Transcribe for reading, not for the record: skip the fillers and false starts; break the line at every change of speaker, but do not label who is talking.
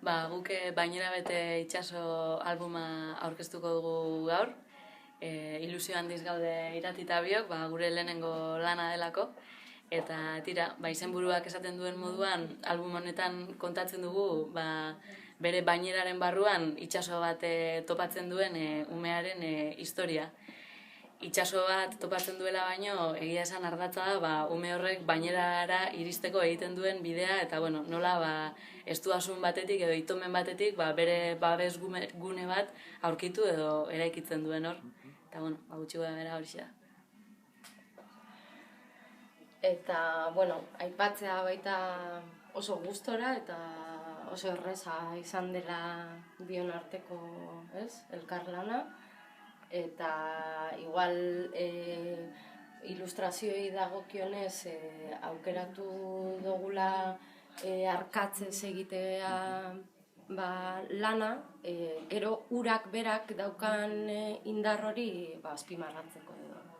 Guk Bainera bete itxaso albuma aurkeztuko dugu gaur. Ilusio handiz gaude Iratita biok, gure lehenengo lana delako. Eta tira, izenburuak esaten duen moduan, album honetan kontatzen dugu bere baineraren barruan itxaso bat topatzen duen umearen historia. Itxaso bat topatzen duela baino, egia esan ardatza da, ume horrek bainerara iristeko egiten duen bidea, eta nola estuasun batetik edo itomen batetik bere babes gune bat aurkitu edo eraikitzen duen hor. Eta gutxi gara bera hori da.
Eta, aipatzea baita oso gustora eta oso erreza izan dela bion arteko, elkarlana. Eta igual ilustrazioi dagokionez aukeratu dugula arkatzez egitea lana, gero urak berak daukan indar hori azpimarratzeko edo.